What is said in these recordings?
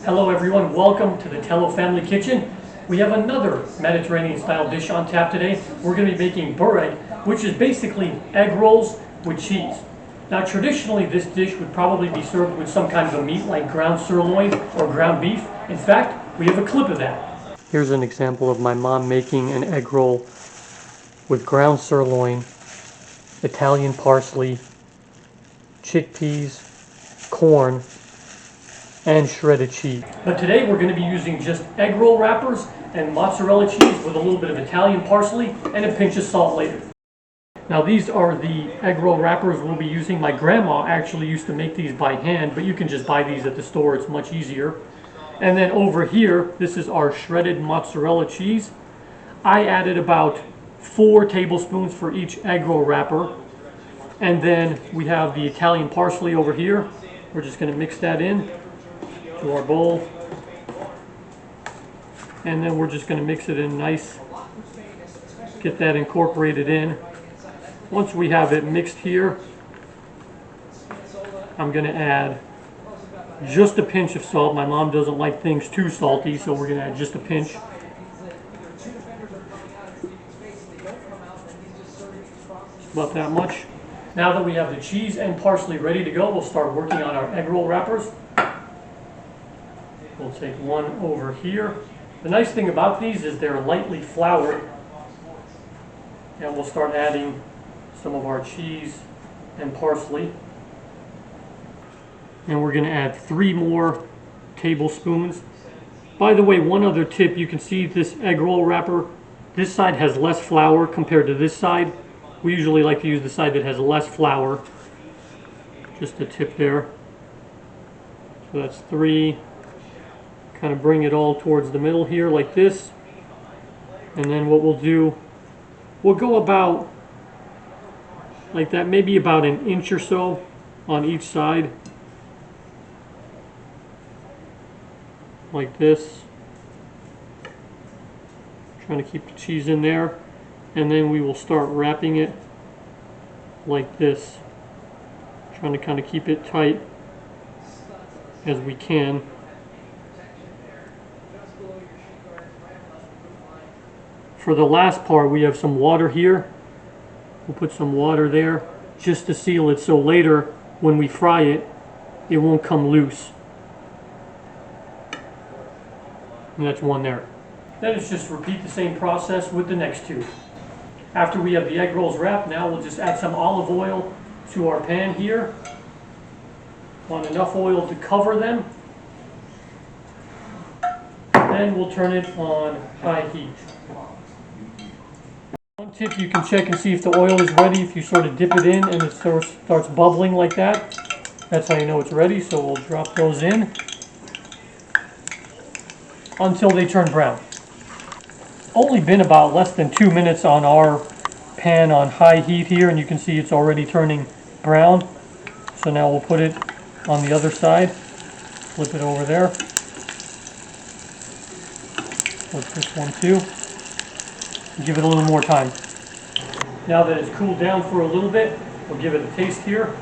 Hello everyone, welcome to the Tellow family kitchen. We have another Mediterranean style dish on tap today. We're going to be making burek, which is basically egg rolls with cheese. Now traditionally this dish would probably be served with some kind of a meat like ground sirloin or ground beef. In fact, we have a clip of that. Here's an example of my mom making an egg roll with ground sirloin, Italian parsley, chickpeas, corn, and shredded cheese. But today we're going to be using just egg roll wrappers and mozzarella cheese with a little bit of Italian parsley and a pinch of salt later. Now these are the egg roll wrappers we'll be using. My grandma actually used to make these by hand, but you can just buy these at the store, it's much easier. And then over here, this is our shredded mozzarella cheese. I added about 4 tablespoons for each egg roll wrapper. And then we have the Italian parsley over here. We're just going to mix that in to our bowl, and then we're just going to mix it in nice, get that incorporated in. Once we have it mixed here, I'm going to add just a pinch of salt. My mom doesn't like things too salty, so we're going to add just a pinch. About that much. Now that we have the cheese and parsley ready to go, we'll start working on our egg roll wrappers. We'll take one over here. The nice thing about these is they're lightly floured. And we'll start adding some of our cheese and parsley. And we're going to add 3 more tablespoons. By the way, one other tip, you can see this egg roll wrapper. This side has less flour compared to this side. We usually like to use the side that has less flour. Just a tip there. So that's 3. Kind of bring it all towards the middle here like this, and then what we'll do, we'll go about like that, maybe about an inch or so on each side like this, trying to keep the cheese in there, and then we will start wrapping it like this, trying to kind of keep it tight as we can. For the last part, we have some water here. We'll put some water there just to seal it, so later when we fry it, it won't come loose. And that's one there. Then it's just repeat the same process with the next 2. After we have the egg rolls wrapped, now we'll just add some olive oil to our pan here. Want enough oil to cover them. Then we'll turn it on high heat. One tip, you can check and see if the oil is ready. If you sort of dip it in and it starts bubbling like that, that's how you know it's ready. So we'll drop those in until they turn brown. Only been about less than 2 minutes on our pan on high heat here, and you can see it's already turning brown. So now we'll put it on the other side, flip it over there. Flip this one too. Give it a little more time. Now that it's cooled down for a little bit, we'll give it a taste here.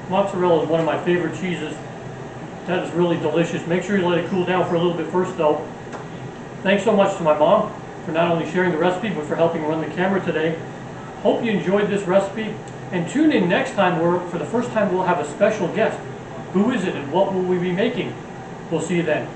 Mozzarella is one of my favorite cheeses. That is really delicious. Make sure you let it cool down for a little bit first though. Thanks so much to my mom for not only sharing the recipe, but for helping run the camera today. Hope you enjoyed this recipe. And tune in next time where, for the first time, we'll have a special guest. Who is it and what will we be making? We'll see you then.